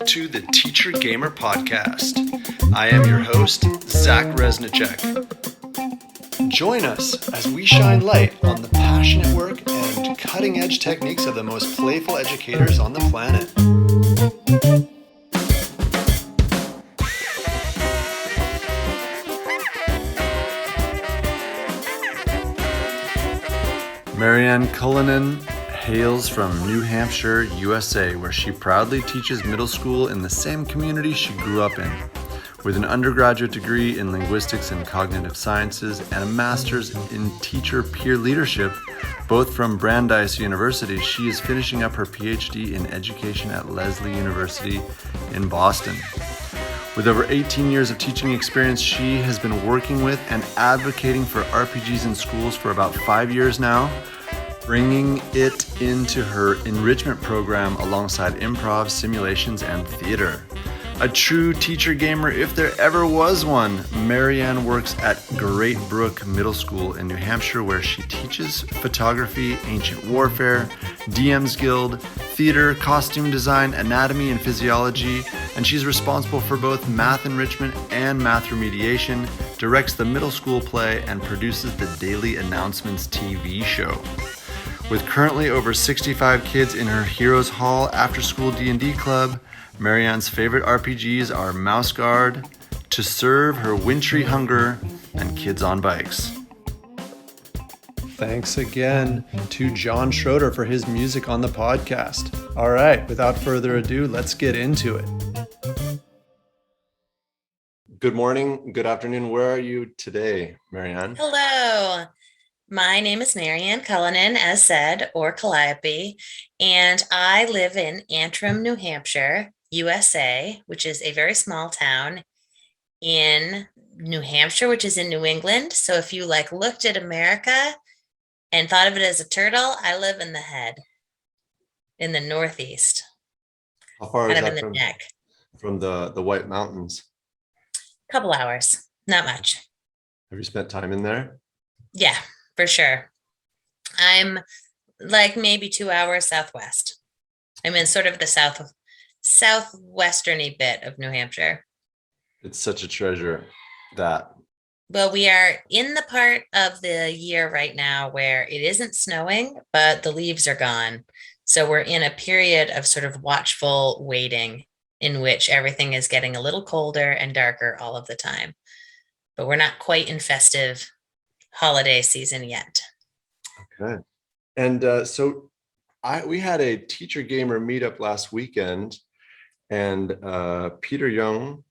to the Teacher Gamer Podcast. I am your host, Zach Resnicek. Join us as we shine light on the passionate work and cutting-edge techniques of the most playful educators on the planet. Maryanne Cullinan hails from New Hampshire, USA, where she proudly teaches middle school in the same community she grew up in. With an undergraduate degree in linguistics and cognitive sciences and a master's in teacher peer leadership, both from Brandeis University, she is finishing up her PhD in education at Lesley University in Boston. With over 18 years of teaching experience, she has been working with and advocating for RPGs in schools for about 5 years now, bringing it into her enrichment program alongside improv, simulations, and theater. A true teacher gamer, if there ever was one, Maryanne works at Great Brook Middle School in New Hampshire, where she teaches photography, ancient warfare, DM's Guild, theater, costume design, anatomy, and physiology, and she's responsible for both math enrichment and math remediation, directs the middle school play, and produces the Daily Announcements TV show. With currently over 65 kids in her Heroes Hall after-school D&D club, Maryanne's favorite RPGs are Mouse Guard, To Serve Her Wintry Hunger, and Kids on Bikes. Thanks again to John Schroeder for his music on the podcast. All right, without further ado, let's get into it. Good morning, good afternoon. Where are you today, Maryanne? Hello. My name is Maryanne Cullinan, as said, or Culliope, and I live in Antrim, New Hampshire, USA, which is a very small town in New Hampshire, which is in New England. So if you looked at America and thought of it as a turtle, I live in the head, in the Northeast. How far is that in the neck. From the White Mountains? A couple hours, not much. Have you spent time in there? Yeah, for sure. I'm maybe 2 hours southwest. I'm in sort of the southwesterny bit of New Hampshire. It's such a treasure that. Well, we are in the part of the year right now where it isn't snowing, but the leaves are gone. So we're in a period of sort of watchful waiting in which everything is getting a little colder and darker all of the time. But we're not quite in festive holiday season yet. Okay. And so we had a teacher gamer meetup last weekend, and Peter Young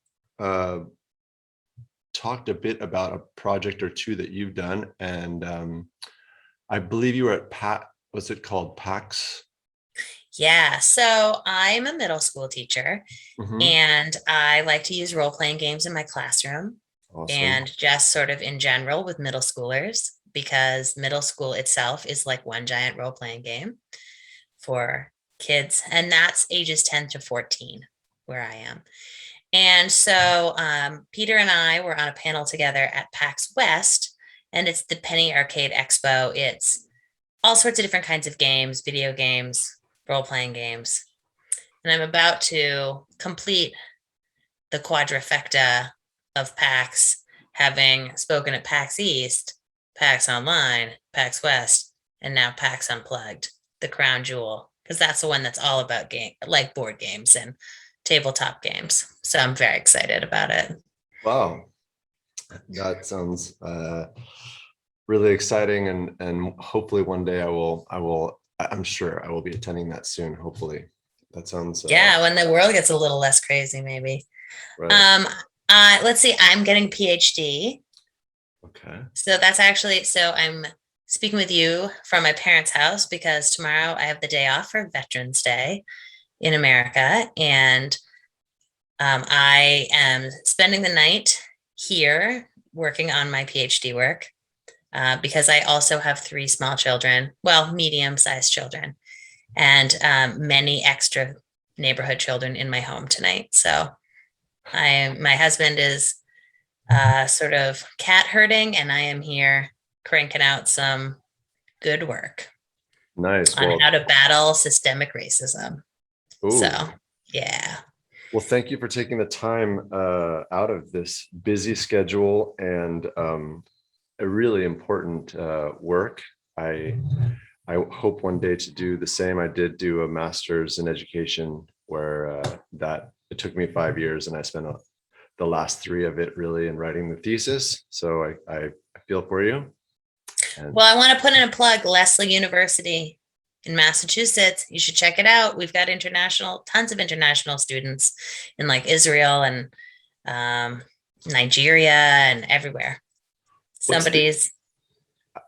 talked a bit about a project or two that you've done, and I believe you were at what's it called, PAX? Yeah, so I'm a middle school teacher, and I like to use role-playing games in my classroom. Awesome. And just sort of in general with middle schoolers, because middle school itself is like one giant role-playing game for kids, and that's ages 10 to 14 where I am. And so Peter and I were on a panel together at PAX West, and it's the Penny Arcade Expo. It's all sorts of different kinds of games, video games, role-playing games. And I'm about to complete the quadrifecta of PAX, having spoken at PAX East, PAX Online, PAX West, and now PAX Unplugged, the crown jewel, because that's the one that's all about board games and tabletop games. So I'm very excited about it. Wow, that sounds really exciting, and hopefully one day I'm sure I will be attending that soon. Hopefully, that sounds yeah, when the world gets a little less crazy, maybe. Right. Let's see, I'm getting PhD. Okay. So I'm speaking with you from my parents' house because tomorrow I have the day off for Veterans Day in America. And I am spending the night here working on my PhD work because I also have 3 small children, well, medium-sized children, and many extra neighborhood children in my home tonight. So my husband is sort of cat herding, and I am here cranking out some good work. Nice. On how to battle systemic racism. Ooh. So, yeah. Well, thank you for taking the time out of this busy schedule and a really important work. I I hope one day to do the same. I did do a master's in education where that it took me 5 years, and I spent the last 3 of it really in writing the thesis. So I feel for you. And Well, I want to put in a plug, Lesley University in Massachusetts. You should check it out. We've got tons of international students in like Israel and Nigeria and everywhere. Somebody's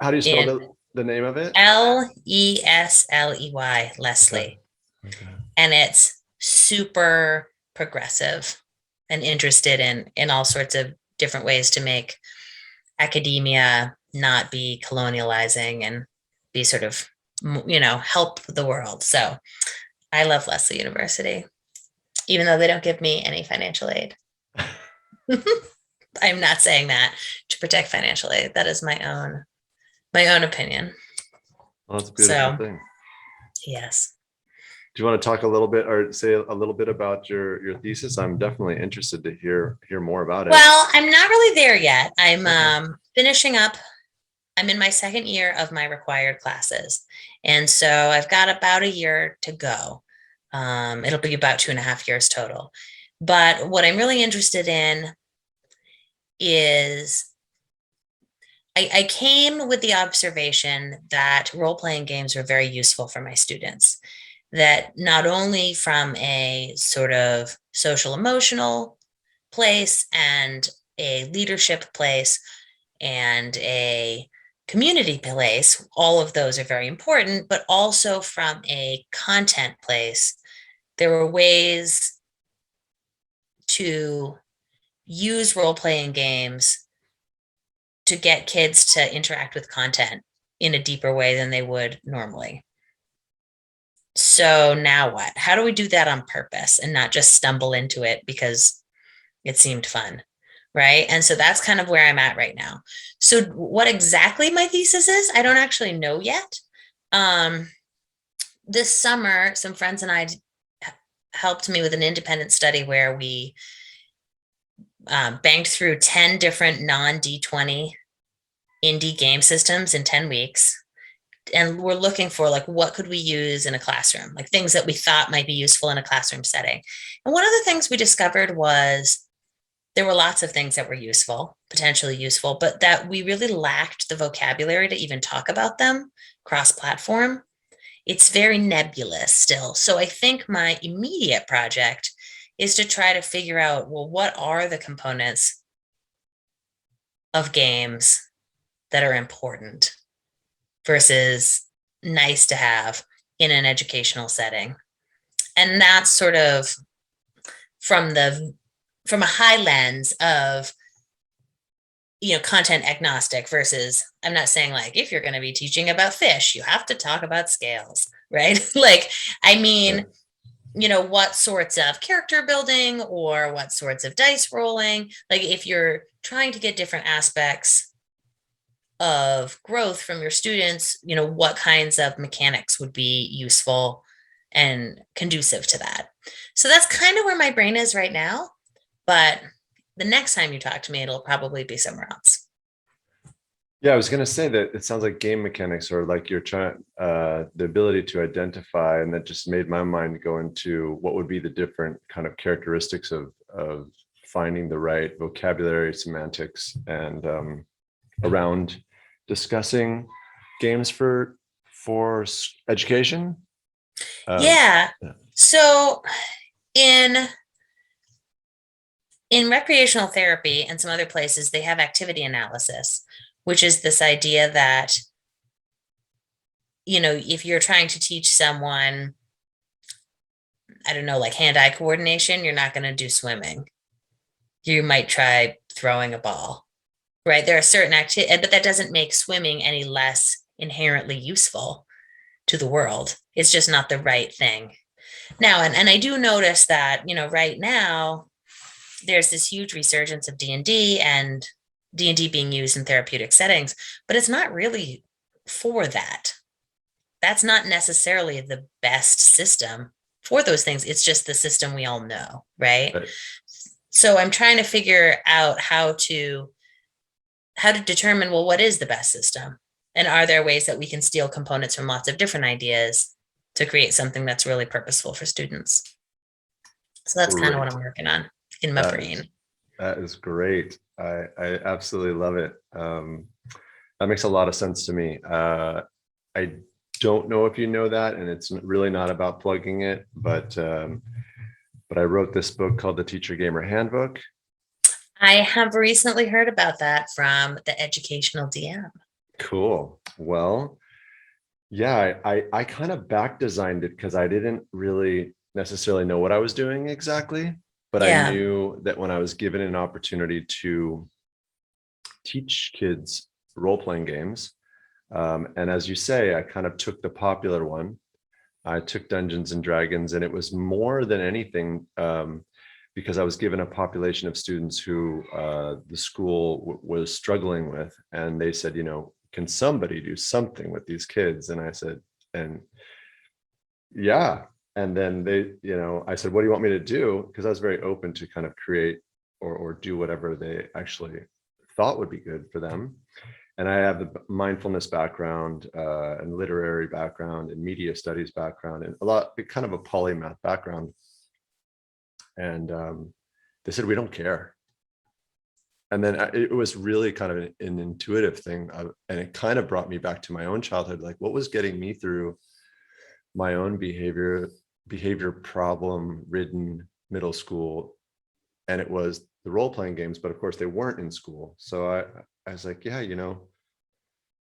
how do you spell in the name of it? Lesley, Lesley. Okay. And it's super progressive and interested in all sorts of different ways to make academia not be colonializing and be sort of, help the world. So I love Lesley University, even though they don't give me any financial aid. I'm not saying that to protect financial aid. That is my own opinion. Well, that's a beautiful thing. Yes. Do you want to talk a little bit or say a little bit about your thesis? I'm definitely interested to hear more about it. Well, I'm not really there yet. I'm finishing up. I'm in my second year of my required classes. And so I've got about a year to go. It'll be about 2.5 years total. But what I'm really interested in is I came with the observation that role-playing games were very useful for my students. That not only from a sort of social emotional place and a leadership place and a community place, all of those are very important, but also from a content place, there were ways to use role-playing games to get kids to interact with content in a deeper way than they would normally. So now what? How do we do that on purpose and not just stumble into it because it seemed fun? Right. And so that's kind of where I'm at right now. So what exactly my thesis is, I don't actually know yet. This summer, some friends and I helped me with an independent study where we banged through 10 different non-D20 indie game systems in 10 weeks. And we're looking for like, what could we use in a classroom? Like things that we thought might be useful in a classroom setting. And one of the things we discovered was there were lots of things that were useful, potentially useful, but that we really lacked the vocabulary to even talk about them cross-platform. It's very nebulous still. So I think my immediate project is to try to figure out, well, what are the components of games that are important versus nice to have in an educational setting. And that's sort of from a high lens of, content agnostic versus, I'm not saying like, if you're going to be teaching about fish, you have to talk about scales, right? Like, I mean, what sorts of character building or what sorts of dice rolling, like if you're trying to get different aspects of growth from your students, what kinds of mechanics would be useful and conducive to that. So that's kind of where my brain is right now. But the next time you talk to me, it'll probably be somewhere else. Yeah, I was going to say that it sounds like game mechanics or like you're trying the ability to identify, and that just made my mind go into what would be the different kind of characteristics of finding the right vocabulary, semantics, and around discussing games for education. Yeah. So in recreational therapy and some other places, they have activity analysis, which is this idea that, if you're trying to teach someone, I don't know, like hand-eye coordination, you're not going to do swimming. You might try throwing a ball. Right. There are certain activities, but that doesn't make swimming any less inherently useful to the world. It's just not the right thing. Now, and I do notice that, right now, there's this huge resurgence of D&D and D&D being used in therapeutic settings, but it's not really for that. That's not necessarily the best system for those things. It's just the system we all know, right? Right. So I'm trying to figure out how to determine, well, what is the best system? And are there ways that we can steal components from lots of different ideas to create something that's really purposeful for students? So that's kind of what Great. I'm working on in my brain. That is great. I absolutely love it. That makes a lot of sense to me. I don't know if you know that, and it's really not about plugging it, but I wrote this book called the Teacher Gamer Handbook. I have recently heard about that from the educational DM. Cool. Well, yeah, I kind of back designed it because I didn't really necessarily know what I was doing exactly, but I Yeah. knew that when I was given an opportunity to teach kids role-playing games, and as you say, I kind of took the popular one. I took Dungeons and Dragons, and it was more than anything because I was given a population of students who the school was struggling with, and they said, can somebody do something with these kids? And I said, and yeah. And then I said, what do you want me to do? Because I was very open to kind of create or do whatever they actually thought would be good for them. And I have the mindfulness background and literary background and media studies background and kind of a polymath background. And they said, we don't care. And then it was really kind of an intuitive thing. And it kind of brought me back to my own childhood. Like, what was getting me through my own behavior problem ridden middle school? And it was the role-playing games, but of course they weren't in school. So I was like, yeah,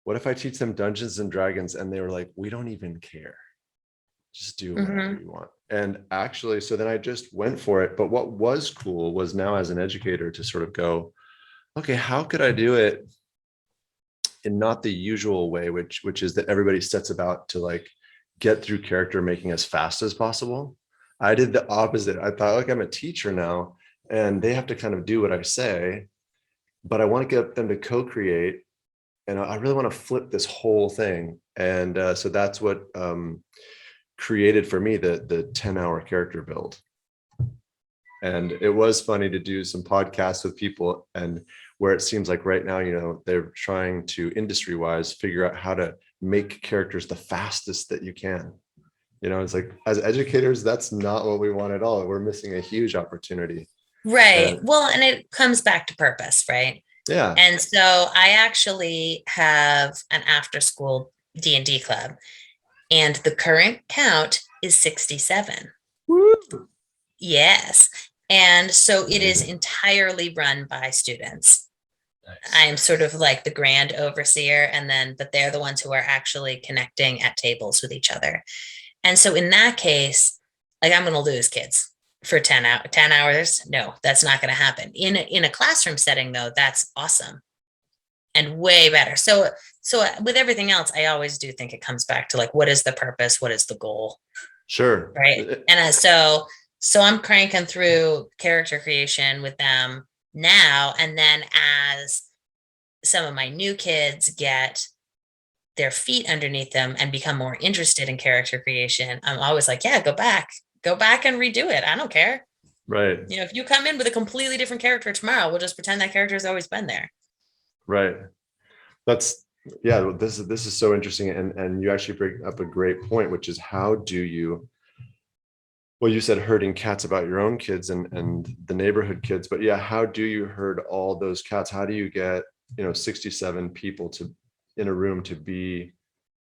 what if I teach them Dungeons and Dragons? And they were like, we don't even care. Just do whatever you want. And actually, so then I just went for it. But what was cool was now as an educator to sort of go, okay, how could I do it in not the usual way, which is that everybody sets about to like get through character making as fast as possible. I did the opposite. I thought, like, I'm a teacher now, and they have to kind of do what I say, but I want to get them to co-create, and I really want to flip this whole thing. And so that's what created for me the 10-hour character build. And it was funny to do some podcasts with people, and where it seems like right now, they're trying to industry-wise figure out how to make characters the fastest that you can. It's like, as educators, that's not what we want at all. We're missing a huge opportunity. Right. Well, and it comes back to purpose, right? Yeah. And so I actually have an after-school D&D club, and the current count is 67. Woo. Yes. And so it is entirely run by students. Nice. I'm sort of like the grand overseer, but they're the ones who are actually connecting at tables with each other. And so in that case, like, I'm going to lose kids for 10 hours. No, that's not going to happen. In a classroom setting, though, that's awesome and way better. So with everything else, I always do think it comes back to, like, what is the purpose? What is the goal? Sure. Right. And so I'm cranking through character creation with them now. And then as some of my new kids get their feet underneath them and become more interested in character creation, I'm always like, yeah, go back and redo it. I don't care. Right. If you come in with a completely different character tomorrow, we'll just pretend that character has always been there. Right. This is so interesting. And you actually bring up a great point, which is, how do you, well, you said herding cats about your own kids and the neighborhood kids, but yeah, how do you herd all those cats? How do you get, 67 people in a room to be,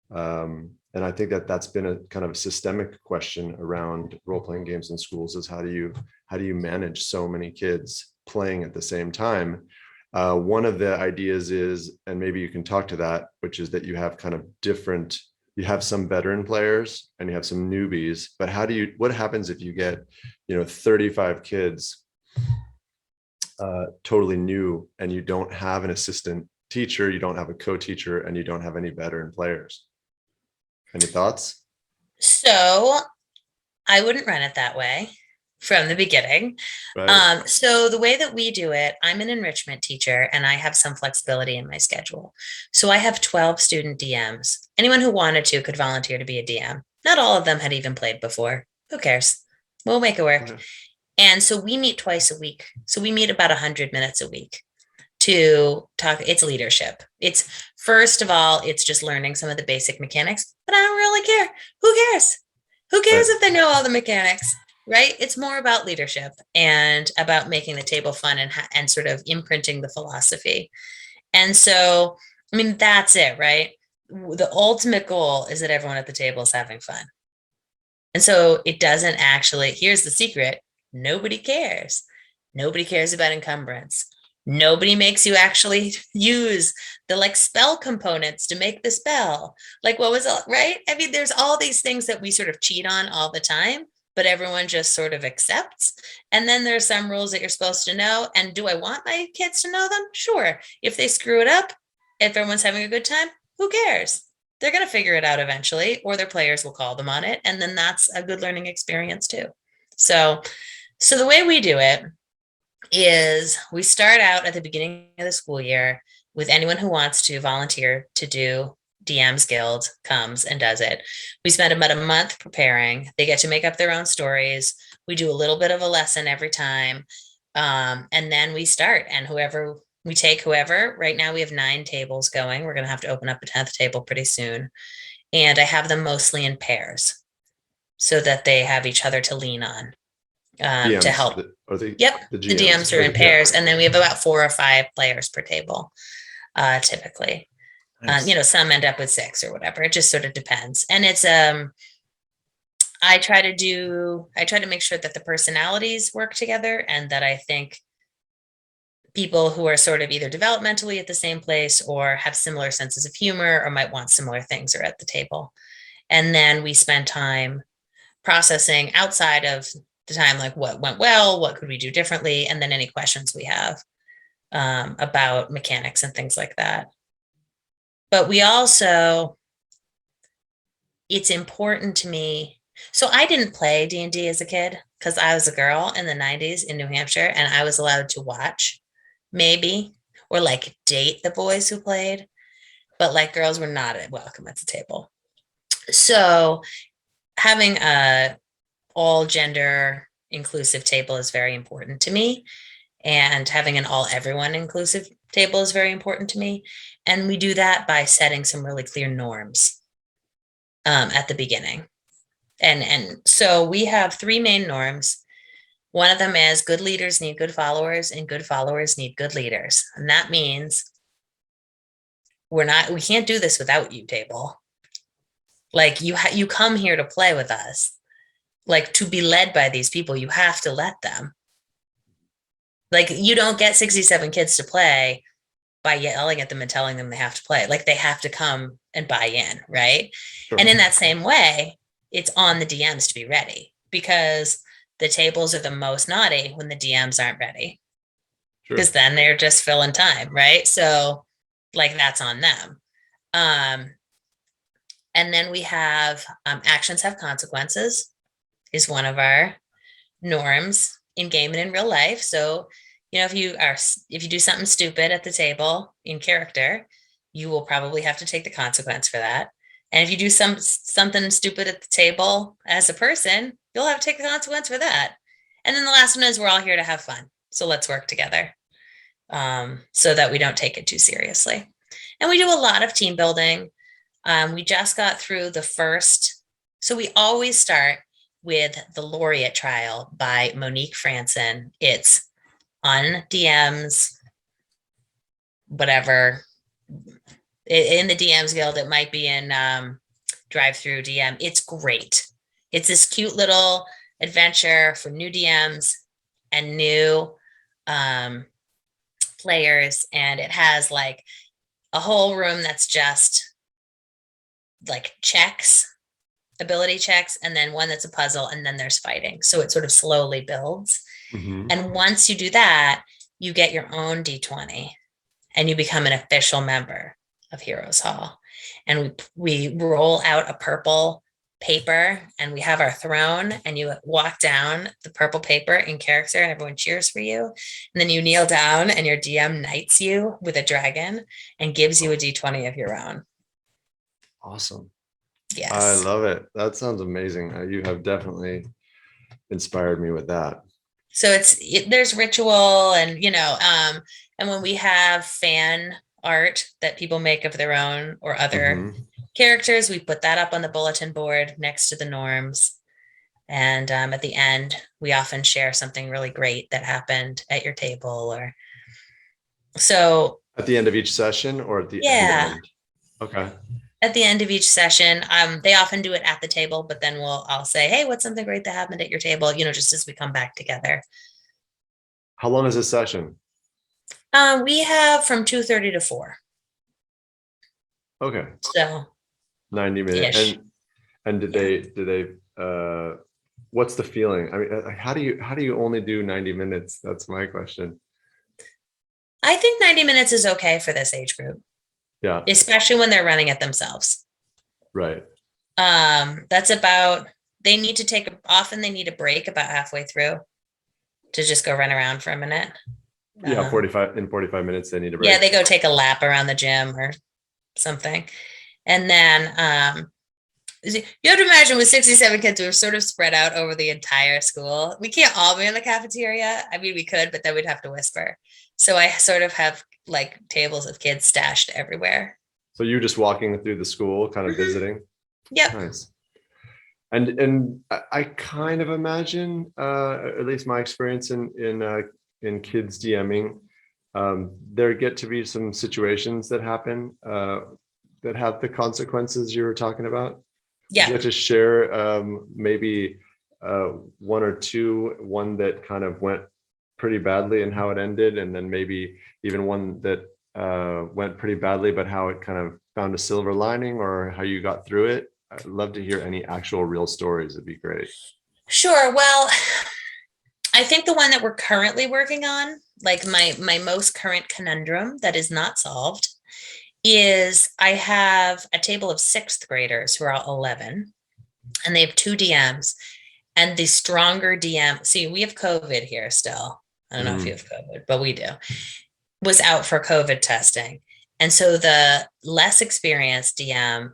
and I think that's been a kind of a systemic question around role-playing games in schools, is how do you manage so many kids playing at the same time? One of the ideas is, and maybe you can talk to that, which is that you have kind of different, you have some veteran players and you have some newbies, but what happens if you get, 35 kids totally new, and you don't have an assistant teacher, you don't have a co-teacher, and you don't have any veteran players? Any thoughts? So I wouldn't run it that way from the beginning. Right. So the way that we do it, I'm an enrichment teacher and I have some flexibility in my schedule. So I have 12 student DMs. Anyone who wanted to could volunteer to be a DM. Not all of them had even played before. Who cares? We'll make it work. Okay. And so we meet twice a week. So we meet about 100 minutes a week to talk. It's leadership. It's first of all, it's just learning some of the basic mechanics, but I don't really care. Who cares? Who cares Right. if they know all the mechanics, right? It's more about leadership and about making the table fun and sort of imprinting the philosophy. And so, I mean, that's it, right? The ultimate goal is that everyone at the table is having fun. And so it doesn't actually, here's the secret, nobody cares. Nobody cares about encumbrance. Nobody makes you actually use the like spell components to make the spell. Like what was it, right? I mean, there's all these things that we sort of cheat on all the time, but everyone just sort of accepts. And then there's some rules that you're supposed to know. And do I want my kids to know them? Sure. If they screw it up, if everyone's having a good time, who cares? They're going to figure it out eventually, or their players will call them on it. And then that's a good learning experience too. So the way we do it is we start out at the beginning of the school year with anyone who wants to volunteer to do DM's Guild comes and does it. We spend about a month preparing. They get to make up their own stories. We do a little bit of a lesson every time. And then we start, and whoever, right now we have 9 tables going. We're going to have to open up a 10th table pretty soon. And I have them mostly in pairs so that they have each other to lean on to help. Yep, the DMs are in pairs, and then we have about 4 or 5 players per table, typically. Nice. Some end up with 6 or whatever. It just sort of depends. And it's I try to make sure that the personalities work together, and that I think people who are sort of either developmentally at the same place or have similar senses of humor or might want similar things are at the table. And then we spend time processing outside of the time, like what went well, what could we do differently, and then any questions we have about mechanics and things like that. But we also, it's important to me. So I didn't play D&D as a kid because I was a girl in the 90s in New Hampshire, and I was allowed to watch maybe, or like date the boys who played, but like girls were not welcome at the table. So having a all gender inclusive table is very important to me, and having an all everyone inclusive table is very important to me. And we do that by setting some really clear norms at the beginning. And so we have 3 main norms. One of them is good leaders need good followers, and good followers need good leaders. And that means we can't do this without you, table. Like you come here to play with us, like to be led by these people, you have to let them. Like you don't get 67 kids to play by yelling at them and telling them they have to play. Like they have to come and buy in, right? Sure. And in that same way, it's on the DMs to be ready, because the tables are the most naughty when the DMs aren't ready, because then they're just filling time, right? So like that's on them. And then we have actions have consequences is one of our norms in game and in real life. So, if you do something stupid at the table in character, you will probably have to take the consequence for that. And if you do something stupid at the table as a person, you'll have to take the consequence for that. And then the last one is we're all here to have fun. So let's work together so that we don't take it too seriously. And we do a lot of team building. We just got through the first. So we always start with the Laureate Trial by Monique Franson. It's on DMs, whatever. In the DMs Guild, it might be in Drive-Through DM. It's great. It's this cute little adventure for new DMs and new players. And it has like a whole room that's just like checks, ability checks, and then one that's a puzzle, and then there's fighting. So it sort of slowly builds. Mm-hmm. And once you do that, you get your own D20 and you become an official member of Heroes Hall. And we roll out a purple paper, and we have our throne, and you walk down the purple paper in character, and everyone cheers for you. And then you kneel down, and your DM knights you with a dragon and gives you a D20 of your own. Awesome. Yes. I love it. That sounds amazing. You have definitely inspired me with that. So there's ritual and, and when we have fan art that people make of their own or other characters, we put that up on the bulletin board next to the norms. And at the end, we often share something really great that happened at your table or so. At the end of each session or at the end? Okay. At the end of each session, they often do it at the table, but then I'll say, hey, what's something great that happened at your table? Just as we come back together. How long is this session? We have from 2:30 to 4. Okay. So 90 minutes. And did they what's the feeling? I mean, how do you only do 90 minutes? That's my question. I think 90 minutes is okay for this age group. Yeah. Especially when they're running it themselves. Right. That's about, they need a break about halfway through to just go run around for a minute. Yeah, 45 minutes they need a break. Yeah, they go take a lap around the gym or something. And then you have to imagine with 67 kids, we're sort of spread out over the entire school. We can't all be in the cafeteria. I mean, we could, but then we'd have to whisper. So I sort of have like tables of kids stashed everywhere. So you're just walking through the school, kind of visiting? Yep. Nice. And I kind of imagine, at least my experience in kids DMing, there get to be some situations that happen that have the consequences you were talking about. Yeah. You have to share maybe one or two, one that kind of went pretty badly and how it ended, and then maybe even one that went pretty badly, but how it kind of found a silver lining or how you got through it. I'd love to hear any actual real stories. It'd be great. Sure. Well, I think the one that we're currently working on, like my most current conundrum that is not solved, is I have a table of 6th graders who are all 11, and they have 2 DMs. And the stronger DM, see, we have COVID here still. I don't know if you have COVID, but we do, was out for COVID testing. And so the less experienced DM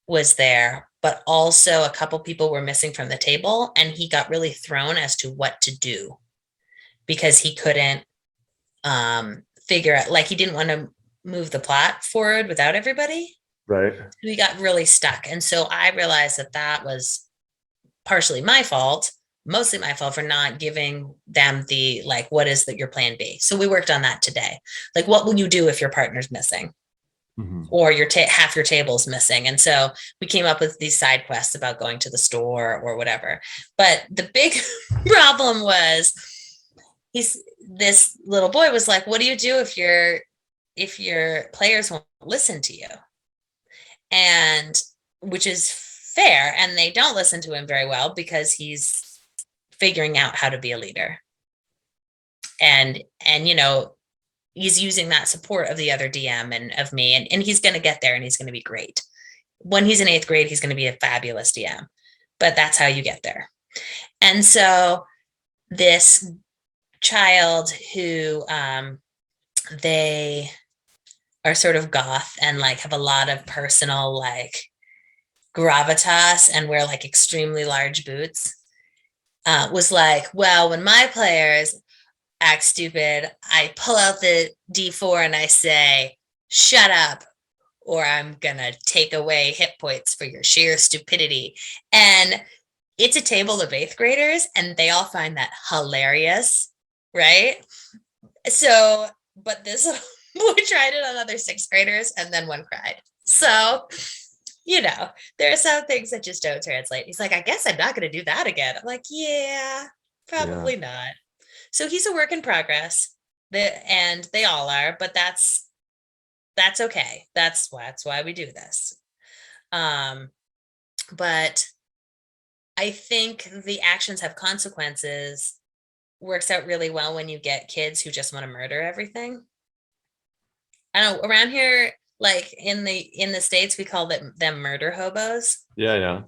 was there, but also a couple people were missing from the table, and he got really thrown as to what to do because he couldn't figure out, like he didn't want to move the plot forward without everybody. Right. We got really stuck. And so I realized that was partially my fault, mostly my fault for not giving them the, like, what is your plan B? So we worked on that today. Like, what will you do if your partner's missing? Or your half your table's missing? And so we came up with these side quests about going to the store or whatever. But the big problem was this little boy was like, what do you do if your players won't listen to you? And which is fair. And they don't listen to him very well because he's figuring out how to be a leader. And he's using that support of the other DM and of me, and he's going to get there and he's going to be great. When he's in 8th grade, he's going to be a fabulous DM, but that's how you get there. And so this child who they are sort of goth and like have a lot of personal like gravitas and wear like extremely large boots, was like, well, when my players act stupid, I pull out the D4 and I say, shut up, or I'm gonna take away hit points for your sheer stupidity. And it's a table of 8th graders and they all find that hilarious, right? So, but this boy tried it on other 6th graders and then one cried. So, there are some things that just don't translate. He's like, I guess I'm not going to do that again. I'm like, yeah, probably not. So he's a work in progress, and they all are, but that's okay. That's why we do this. But I think the actions have consequences works out really well when you get kids who just want to murder everything. I don't know, around here, like in the States, we call them murder hobos. Yeah.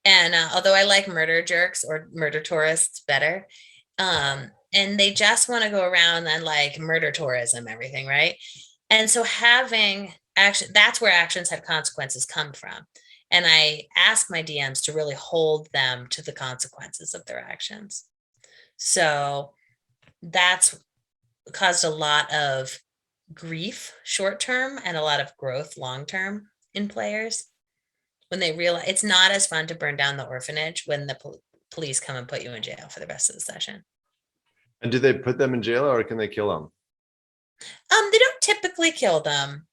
And although I like murder jerks or murder tourists better, and they just want to go around and like murder tourism, everything, right? And so having action, that's where actions have consequences come from. And I ask my DMs to really hold them to the consequences of their actions. So that's caused a lot of grief short term and a lot of growth long term in players when they realize it's not as fun to burn down the orphanage when the police come and put you in jail for the rest of the session. And do they put them in jail, or can they kill them? They don't typically kill them,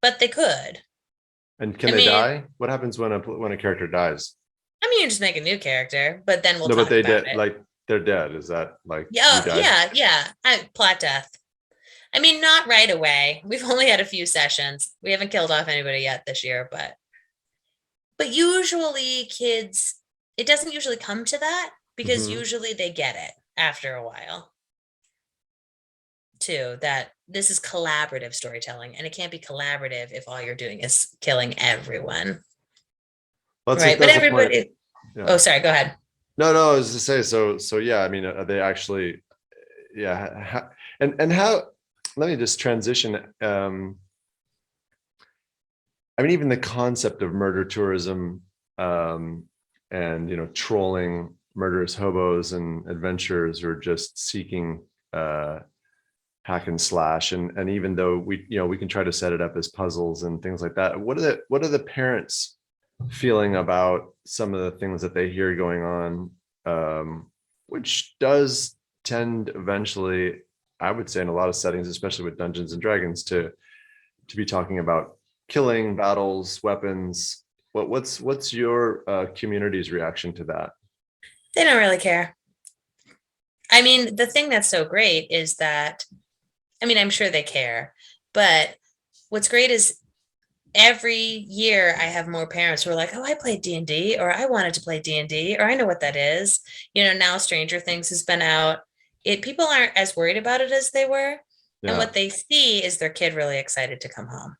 but they could. And can they die? What happens when a character dies? I mean, you just make a new character, but then we'll No, talk but they about dead, it. like they're dead. Is that like Yeah. Plot death. I mean, not right away. We've only had a few sessions. We haven't killed off anybody yet this year, but usually kids, it doesn't usually come to that because usually they get it after a while. Too, that this is collaborative storytelling, and it can't be collaborative if all you're doing is killing everyone. Right. But everybody. Yeah. Oh, sorry, go ahead. No, I was to say, so yeah, I mean, are they actually, yeah, and how, let me just transition. I mean, even the concept of murder tourism, and, you know, trolling murderous hobos and adventurers who are just seeking hack and slash, and even though we, you know, we can try to set it up as puzzles and things like that, what are the parents feeling about some of the things that they hear going on, which does tend eventually, I would say, in a lot of settings, especially with Dungeons and Dragons, to be talking about killing, battles, weapons. What's your community's reaction to that? They don't really care. I mean, the thing that's so great is that, I mean, I'm sure they care, but what's great is every year I have more parents who are like, oh, I played D&D, or I wanted to play D&D, or I know what that is. You know, now Stranger Things has been out. People aren't as worried about it as they were. Yeah. And what they see is their kid really excited to come home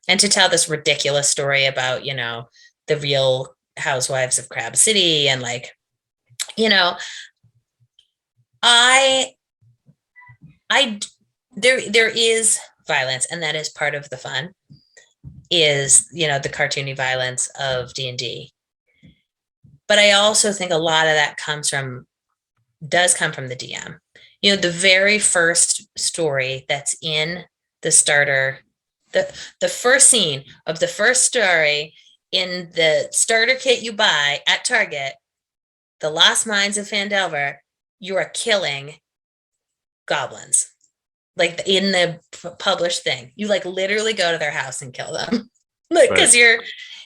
and to tell this ridiculous story about, you know, the real housewives of Crab City. And like, you know, there is violence, and that is part of the fun, is, you know, the cartoony violence of D&D. But I also think a lot of that does come from the DM. You know, the very first story that's in the starter, the first scene of the first story in the starter kit you buy at Target, The Lost Mines of Phandelver, you are killing goblins. Like in the published thing, you like literally go to their house and kill them. Like, because you're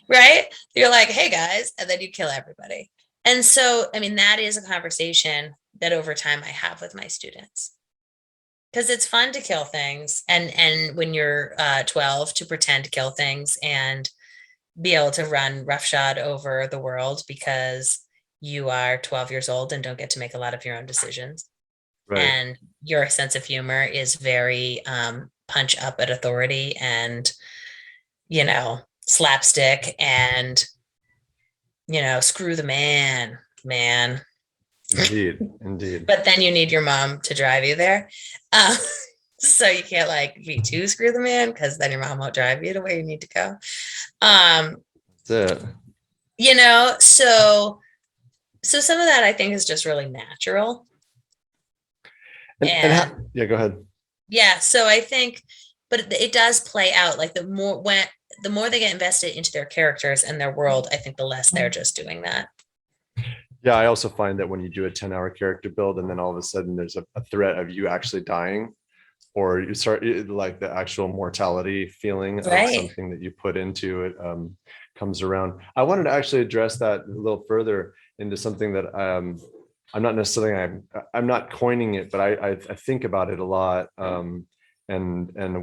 like, hey guys, and then you kill everybody. And so, I mean, that is a conversation that over time I have with my students, because it's fun to kill things, and when you're 12, to pretend to kill things and be able to run roughshod over the world because you are 12 years old and don't get to make a lot of your own decisions. Right. And your sense of humor is very punch up at authority and, you know, slapstick and, you know, screw the man. Indeed. But then you need your mom to drive you there. So you can't like be too screw the man, because then your mom won't drive you to where you need to go. That's it. You know, so some of that I think is just really natural. And yeah, go ahead. Yeah, so I think, but it does play out like the more they get invested into their characters and their world, I think the less they're just doing that. Yeah, I also find that when you do a 10-hour character build and then all of a sudden there's a threat of you actually dying, or you start like the actual mortality feeling of something that you put into it comes around. I wanted to actually address that a little further into something that I'm not necessarily, I'm not coining it, but I think about it a lot, and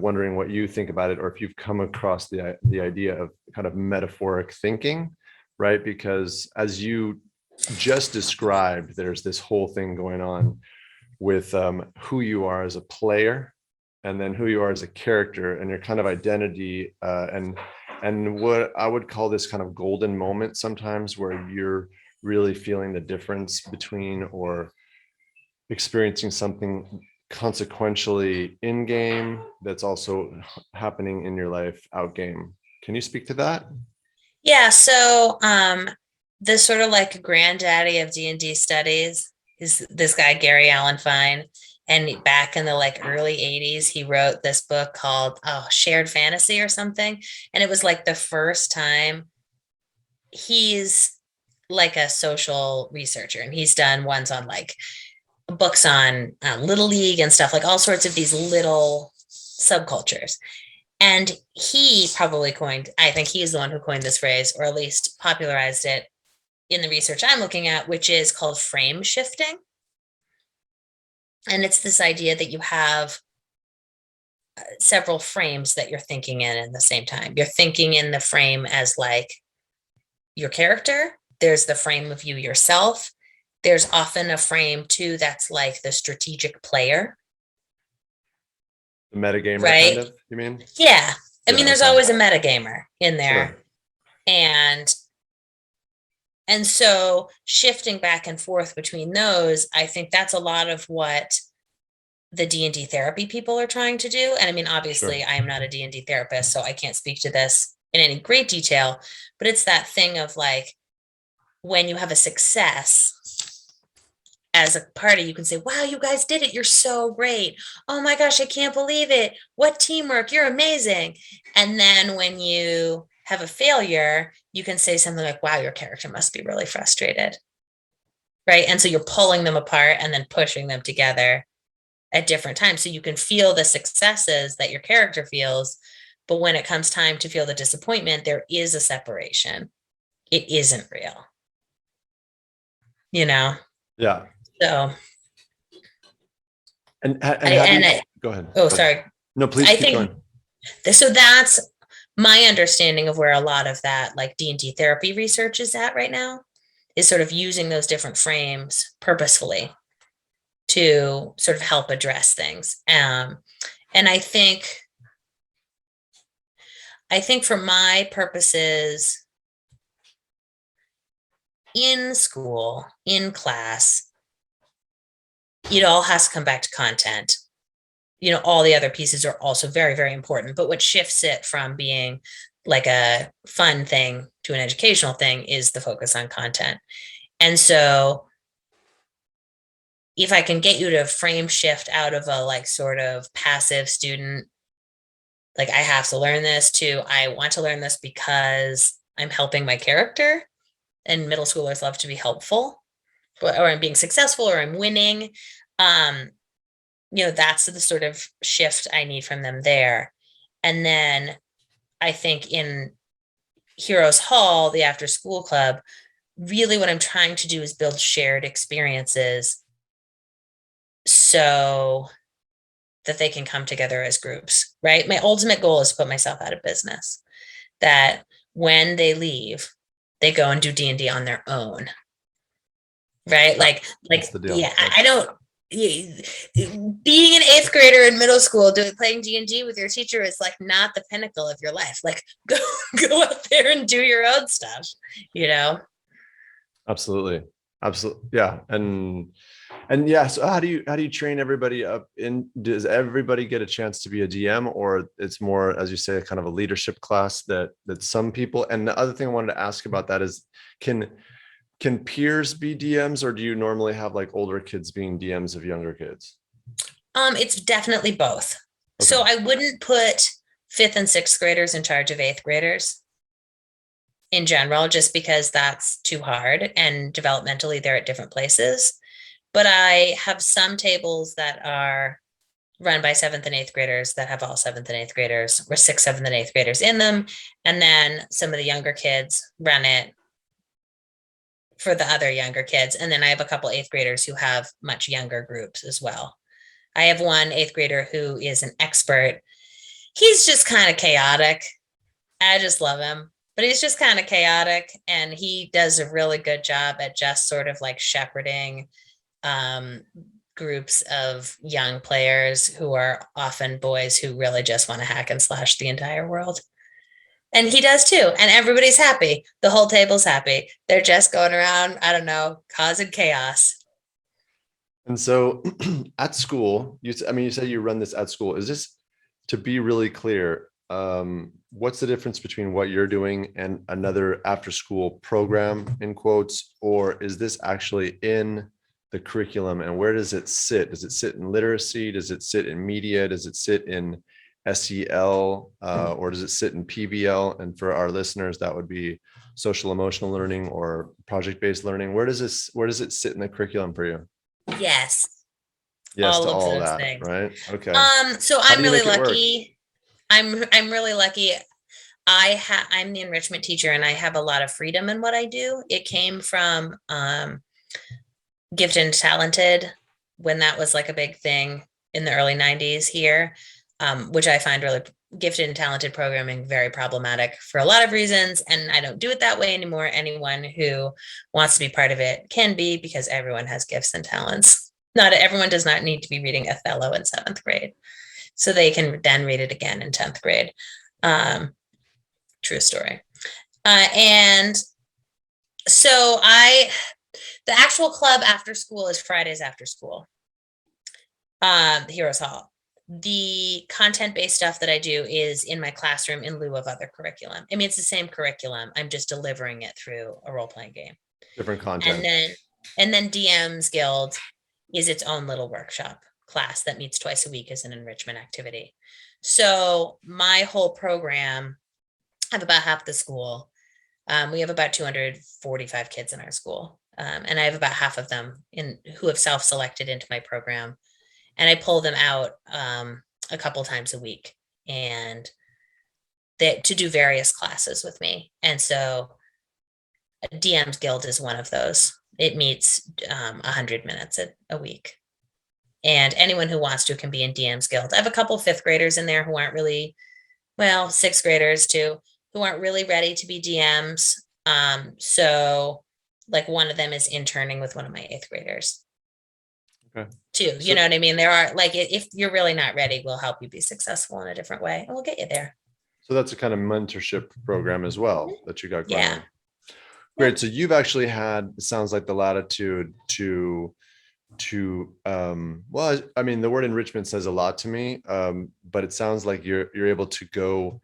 wondering what you think about it, or if you've come across the idea of kind of metaphoric thinking, right? Because as you just described, there's this whole thing going on with who you are as a player, and then who you are as a character, and your kind of identity, and what I would call this kind of golden moment sometimes, where you're really feeling the difference between, or experiencing something consequentially in game that's also happening in your life out game. Can you speak to that? Yeah, so the sort of like granddaddy of D&D studies is this guy Gary Allen Fine. And back in the like early 80s, he wrote this book called Shared Fantasy or something. And it was like the first time he's like a social researcher, and he's done ones on like books on Little League and stuff, like all sorts of these little subcultures. And he probably coined, I think he's the one who coined this phrase, or at least popularized it in the research I'm looking at, which is called frame shifting. And it's this idea that you have several frames that you're thinking in at the same time. You're thinking in the frame as like your character, there's the frame of you yourself. There's often a frame too that's like the strategic player. The metagamer, right? kind of, you mean? Yeah. I Yeah, mean, there's okay. always a metagamer in there. Sure. And so shifting back and forth between those, I think that's a lot of what the D&D therapy people are trying to do. And I mean, obviously, Sure. I am not a D&D therapist, so I can't speak to this in any great detail, but it's that thing of like, when you have a success as a party, you can say, wow, you guys did it. You're so great. Oh my gosh, I can't believe it. What teamwork. You're amazing. And then when you have a failure, you can say something like, wow, your character must be really frustrated. Right. And so you're pulling them apart and then pushing them together at different times. So you can feel the successes that your character feels. But when it comes time to feel the disappointment, there is a separation. It isn't real, you know? Yeah. So, And go ahead. oh, sorry. No, please I keep think going. so. That's my understanding of where a lot of that like D&D therapy research is at right now, is sort of using those different frames purposefully to sort of help address things. And I think for my purposes in school, in class, it all has to come back to content. All the other pieces are also very, very important. But what shifts it from being like a fun thing to an educational thing is the focus on content. And so if I can get you to frame shift out of a like sort of passive student, like I have to learn this, to I want to learn this because I'm helping my character, and middle schoolers love to be helpful, or I'm being successful, or I'm winning. That's the sort of shift I need from them there. And then I think in Heroes Hall, the after school club, really what I'm trying to do is build shared experiences so that they can come together as groups, right? My ultimate goal is to put myself out of business, that when they leave, they go and do D&D on their own, right? That's the deal. Yeah, I don't, being an eighth grader in middle school playing D&D with your teacher is like not the pinnacle of your life. Like go out there and do your own stuff, Absolutely. Yeah. And yeah, so how do you train everybody up does everybody get a chance to be a DM, or it's more, as you say, kind of a leadership class that some people? And the other thing I wanted to ask about that is, can peers be DMs, or do you normally have like older kids being DMs of younger kids? It's definitely both. Okay. So I wouldn't put fifth and sixth graders in charge of eighth graders in general, just because that's too hard, and developmentally they're at different places. But I have some tables that are run by seventh and eighth graders that have all seventh and eighth graders, or sixth, seventh, and eighth graders in them. And then some of the younger kids run it for the other younger kids. And then I have a couple eighth graders who have much younger groups as well. I have one eighth grader who is an expert. He's just kind of chaotic. I just love him, but he's just kind of chaotic. And he does a really good job at just sort of like shepherding groups of young players who are often boys who really just want to hack and slash the entire world. And he does too. And everybody's happy. The whole table's happy. They're just going around, I don't know, causing chaos. And so at school, you said you run this at school. Is this, to be really clear, what's the difference between what you're doing and another after school program in quotes, or is this actually in the curriculum, and where does it sit? Does it sit in literacy? Does it sit in media? Does it sit in SEL, or does it sit in PBL? And for our listeners, that would be social emotional learning or project-based learning. Where does it sit in the curriculum for you? Yes, Yes all to of all those that, things. right? Okay. So How I'm do you really make it work? lucky. I'm really lucky. I'm the enrichment teacher and I have a lot of freedom in what I do. It came from Gifted and Talented when that was like a big thing in the early 90s here, which I find really gifted and talented programming very problematic for a lot of reasons. And I don't do it that way anymore. Anyone who wants to be part of it can be, because everyone has gifts and talents. Not everyone does not need to be reading Othello in 7th grade. So they can then read it again in 10th grade. True story. And so the actual club after school is Fridays after school, the Heroes Hall. The content-based stuff that I do is in my classroom in lieu of other curriculum. I mean, it's the same curriculum. I'm just delivering it through a role-playing game. Different content. And then DM's Guild is its own little workshop class that meets twice a week as an enrichment activity. So my whole program, I have about half the school. We have about 245 kids in our school. And I have about half of them who have self-selected into my program. And I pull them out a couple times a week and to do various classes with me. And so DM's Guild is one of those. It meets 100 minutes a week. And anyone who wants to can be in DM's Guild. I have a couple 5th graders in there who aren't really, well, 6th graders too, who aren't really ready to be DMs. So like one of them is interning with one of my 8th graders. Okay. Too, you know what I mean? There are, like, if you're really not ready, we'll help you be successful in a different way and we'll get you there. So that's a kind of mentorship program as well that you got going on. Great. So you've actually had, it sounds like, the latitude to well, I mean, the word enrichment says a lot to me, but it sounds like you're able to go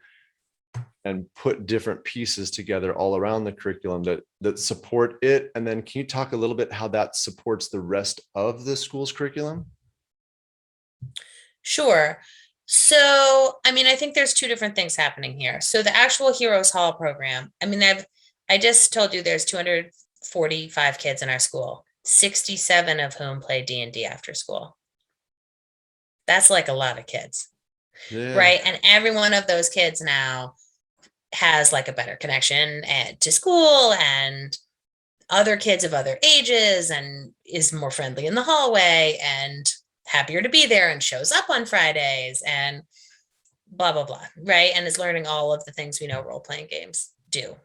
and put different pieces together all around the curriculum that support it. And then can you talk a little bit how that supports the rest of the school's curriculum? Sure. So, I mean, I think there's two different things happening here. So the actual Heroes Hall program, I mean, I just told you there's 245 kids in our school, 67 of whom play D&D after school. That's like a lot of kids, right? And every one of those kids now has like a better connection to school and other kids of other ages and is more friendly in the hallway and happier to be there and shows up on Fridays and blah, blah, blah, right? And is learning all of the things we know role-playing games do.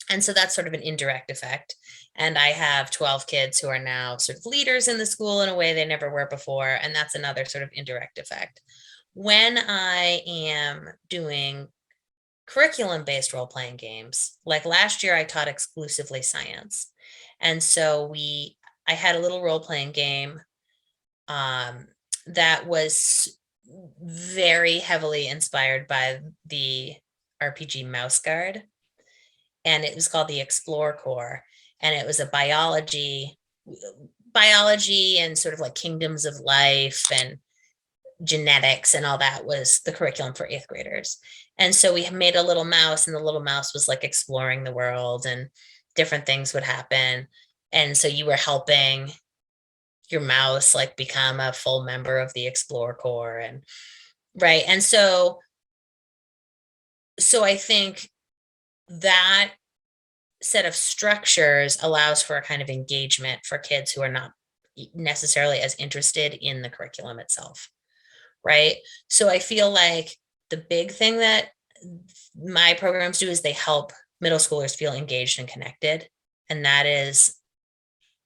And so that's sort of an indirect effect. And I have 12 kids who are now sort of leaders in the school in a way they never were before. And that's another sort of indirect effect. When I am doing curriculum-based role-playing games, like last year I taught exclusively science. And so I had a little role-playing game that was very heavily inspired by the RPG Mouse Guard. And it was called the Explore Core. And it was a biology and sort of like kingdoms of life and genetics and all that was the curriculum for 8th graders. And so we made a little mouse and the little mouse was like exploring the world and different things would happen. And so you were helping your mouse like become a full member of the Explore Corps and right. And so I think that set of structures allows for a kind of engagement for kids who are not necessarily as interested in the curriculum itself. Right. So I feel like the big thing that my programs do is they help middle schoolers feel engaged and connected. And that is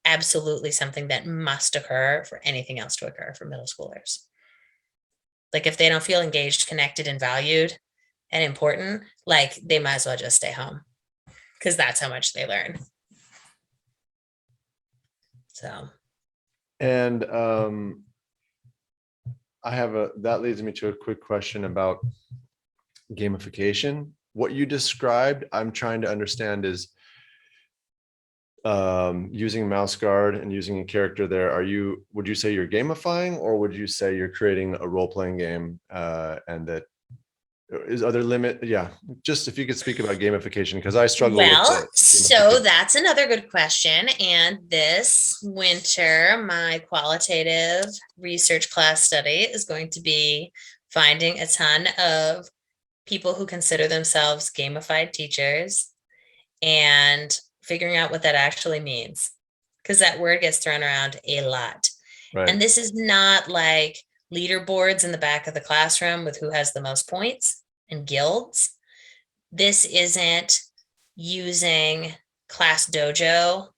absolutely something that must occur for anything else to occur for middle schoolers. Like if they don't feel engaged, connected, and valued and important, like they might as well just stay home because that's how much they learn. So. And that leads me to a quick question about gamification. What you described, I'm trying to understand is using mouse guard and using a character there. Would you say you're gamifying, or would you say you're creating a role-playing game, and that is other limit? Yeah, just if you could speak about gamification, because I struggle with Well, it. so that's another good question. And this winter, my qualitative research class study is going to be finding a ton of people who consider themselves gamified teachers and figuring out what that actually means. Because that word gets thrown around a lot. Right. And this is not like leaderboards in the back of the classroom with who has the most points and guilds. This isn't using Class Dojo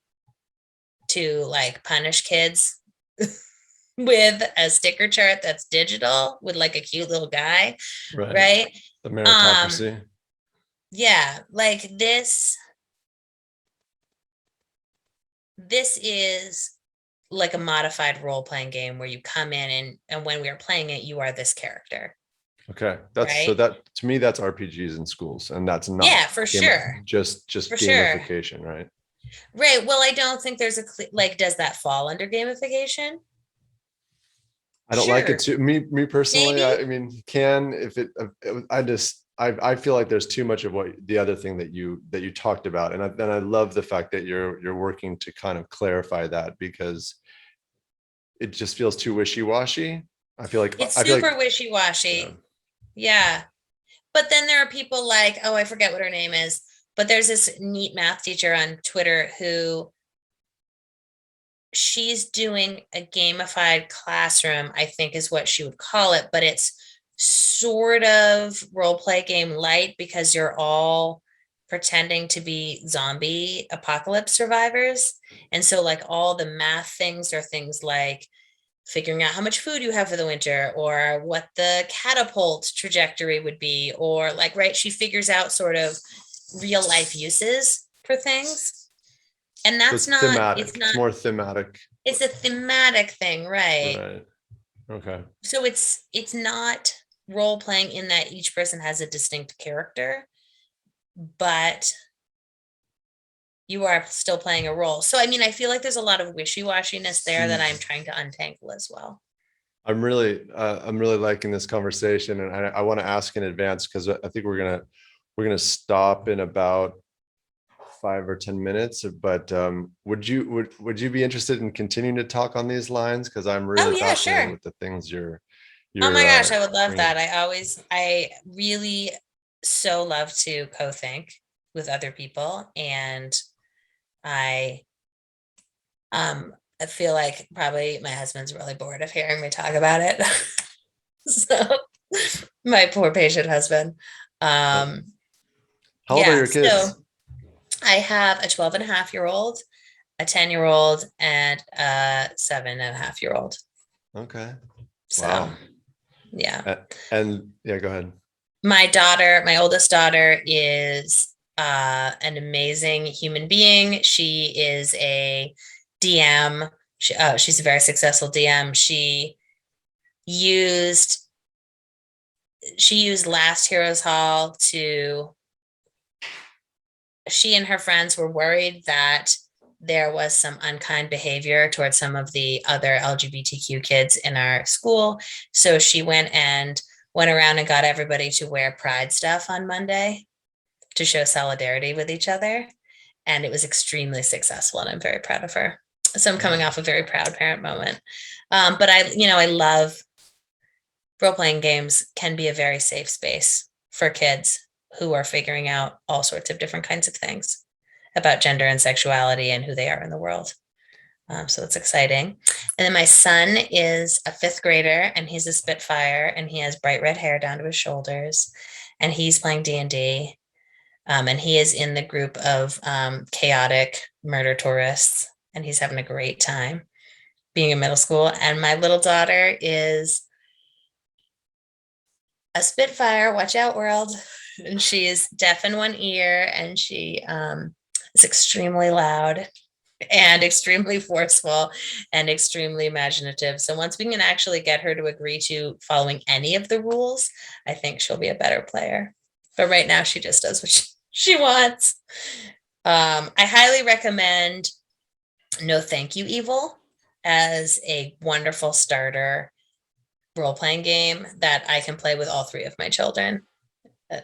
to like punish kids with a sticker chart that's digital with like a cute little guy, right? The meritocracy. Yeah, like this is like a modified role-playing game where you come in and when we are playing it, you are this character. Okay, that's right? So that to me, that's RPGs in schools, and that's not for sure. Just for gamification, sure. Right? Right. Well, I don't think there's like, does that fall under gamification? I don't like it too. Me personally, I mean, can if it. I feel like there's too much of what the other thing that you talked about, and I love the fact that you're working to kind of clarify that, because it just feels too wishy-washy. I feel like it's super wishy-washy. Yeah. But then there are people like, oh, I forget what her name is, but there's this neat math teacher on Twitter who she's doing a gamified classroom, I think is what she would call it, but it's sort of role play game light because you're all pretending to be zombie apocalypse survivors. And so like all the math things are things like figuring out how much food you have for the winter or what the catapult trajectory would be, or like, right, she figures out sort of real life uses for things. And that's not thematic. It's more thematic. It's a thematic thing, right? Right. Okay. So it's not role playing in that each person has a distinct character, but you are still playing a role. So I mean, I feel like there's a lot of wishy-washiness there that I'm trying to untangle as well. I'm really liking this conversation, and I want to ask in advance, because I think we're gonna stop in about 5 or 10 minutes, but would you be interested in continuing to talk on these lines? Because I'm really fascinated with the things you're oh my gosh, I would love that. I really so love to co-think with other people, and I feel like probably my husband's really bored of hearing me talk about it. So my poor patient husband. How old are your kids? So I have a 12-and-a-half-year-old, a 10-year-old, and a 7-and-a-half-year-old. Okay. So, wow. Yeah. And yeah, go ahead. My oldest daughter is an amazing human being. She is a DM. She's a very successful DM. She used Last Heroes Hall to, she and her friends were worried that there was some unkind behavior towards some of the other LGBTQ kids in our school. So she went around and got everybody to wear pride stuff on Monday to show solidarity with each other. And it was extremely successful, and I'm very proud of her. So I'm coming off a very proud parent moment. But I love role-playing games can be a very safe space for kids who are figuring out all sorts of different kinds of things about gender and sexuality and who they are in the world. So it's exciting. And then my son is a 5th grader, and he's a Spitfire, and he has bright red hair down to his shoulders, and he's playing D&D. And he is in the group of chaotic murder tourists, and he's having a great time being in middle school. And my little daughter is a Spitfire, watch out world. And she is deaf in one ear, and she is extremely loud and extremely forceful and extremely imaginative. So once we can actually get her to agree to following any of the rules, I think she'll be a better player. But right now she just does what she wants. I highly recommend No Thank You Evil as a wonderful starter role-playing game that I can play with all three of my children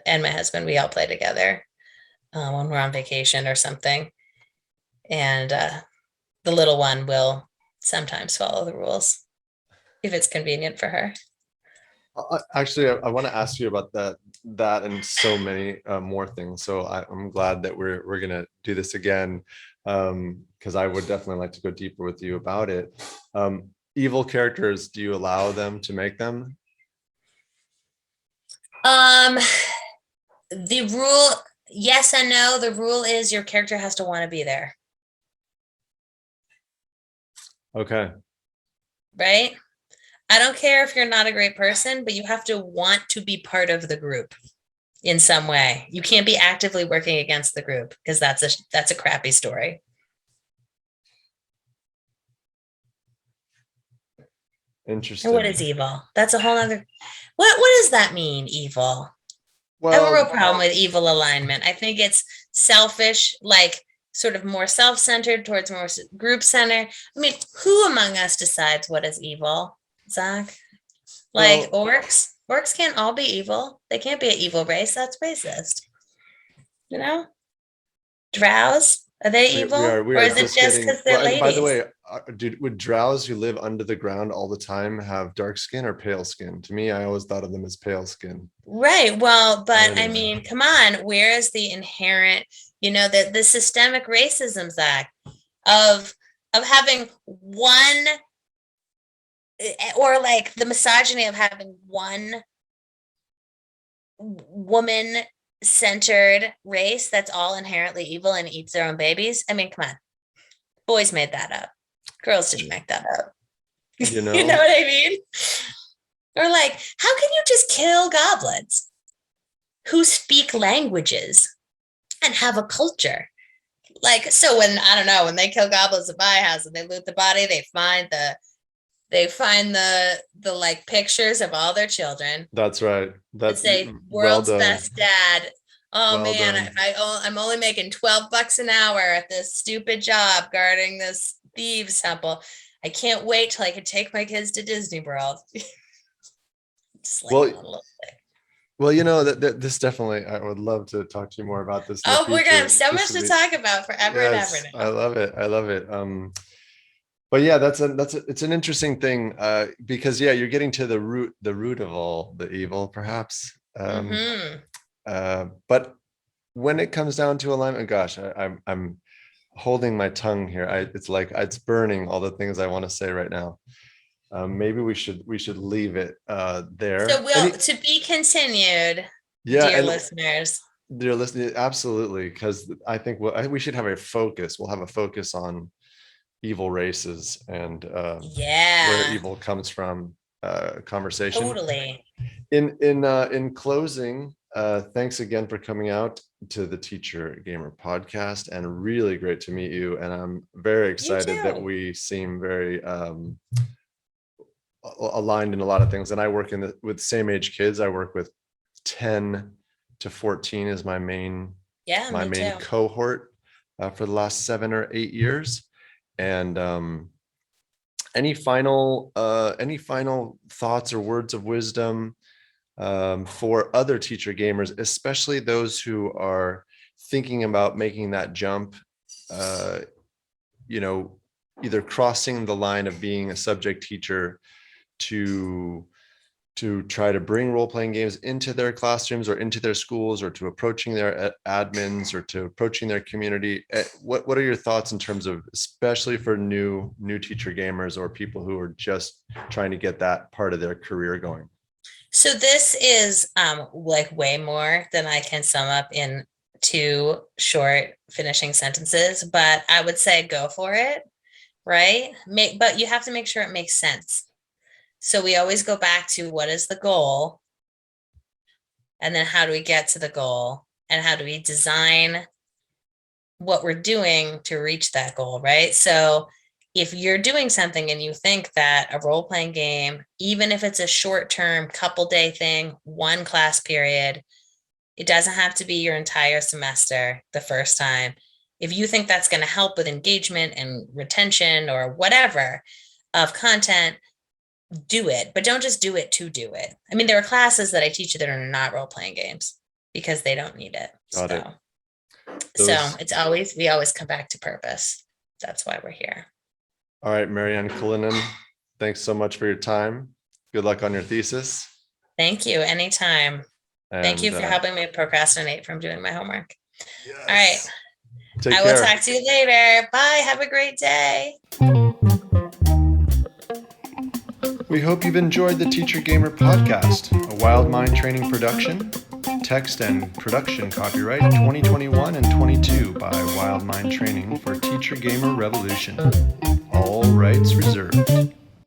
and my husband. We all play together when we're on vacation or something. And the little one will sometimes follow the rules if it's convenient for her. Actually, I want to ask you about that and so many more things. So I'm glad that we're gonna do this again, because I would definitely like to go deeper with you about it. Evil characters, do you allow them to make them? The rule, yes and no. The rule is your character has to want to be there. Okay. Right? I don't care if you're not a great person, but you have to want to be part of the group in some way. You can't be actively working against the group because that's a crappy story. Interesting. And what is evil? That's a whole other. What does that mean, evil? I have a real problem with evil alignment. I think it's selfish, like sort of more self-centered towards more group center. I mean, who among us decides what is evil, Zach? Like orcs? Orcs can't all be evil. They can't be an evil race. That's racist. You know? Drows? Are they evil? Or is it just because they're ladies? By the way, would drows who live under the ground all the time have dark skin or pale skin? To me, I always thought of them as pale skin. Right. Well, but I mean, come on, where is the inherent, the systemic racism, Zach, of having one, or like the misogyny of having one woman centered race that's all inherently evil and eats their own babies? I mean, come on. Boys made that up. Girls didn't make that up. You know what I mean? Or like, how can you just kill goblins who speak languages and have a culture? Like, so when they kill goblins at my house and they loot the body, they find the like pictures of all their children. That's right. That's say world's best dad. Oh man, I'm only making $12 an hour at this stupid job guarding this thieves temple. I can't wait till I can take my kids to Disney World. This definitely, I would love to talk to you more about this. Oh, we're gonna have so much to talk about forever and ever now. I love it. But yeah, it's an interesting thing, because you're getting to the root of all the evil, perhaps. But when it comes down to alignment, gosh, I'm holding my tongue here. It's like it's burning all the things I want to say right now. Maybe we should leave it there. So to be continued, dear listeners. Dear listeners, absolutely, because I think we should have a focus. We'll have a focus on evil races and where evil comes from. Conversation. Totally. In closing, thanks again for coming out to the Teacher Gamer podcast, and really great to meet you. And I'm very excited that we seem very aligned in a lot of things. And I work with same age kids. I work with 10 to 14 is my main cohort for the last 7 or 8 years. And any final thoughts or words of wisdom for other teacher gamers, especially those who are thinking about making that jump, either crossing the line of being a subject teacher to try to bring role-playing games into their classrooms or into their schools, or to approaching their admins, or to approaching their community? What are your thoughts in terms of, especially for new teacher gamers or people who are just trying to get that part of their career going? So this is like way more than I can sum up in 2 short finishing sentences, but I would say go for it, right? But you have to make sure it makes sense. So we always go back to what is the goal, and then how do we get to the goal, and how do we design what we're doing to reach that goal, right? So if you're doing something and you think that a role-playing game, even if it's a short-term couple day thing, 1 class period, It doesn't have to be your entire semester the first time. If you think that's going to help with engagement and retention or whatever of content, do it, but don't just do it to do it. I mean, there are classes that I teach that are not role-playing games because they don't need it. Got it. So we always come back to purpose. That's why we're here. All right, Maryanne Cullinan, thanks so much for your time. Good luck on your thesis. Thank you. Anytime. And, thank you for helping me procrastinate from doing my homework. Yes. All right. Take care. I will talk to you later. Bye. Have a great day. We hope you've enjoyed the Teacher Gamer podcast, a Wild Mind training production. Text and production copyright 2021 and 22 by Wild Mind Training for Teacher Gamer Revolution. All rights reserved.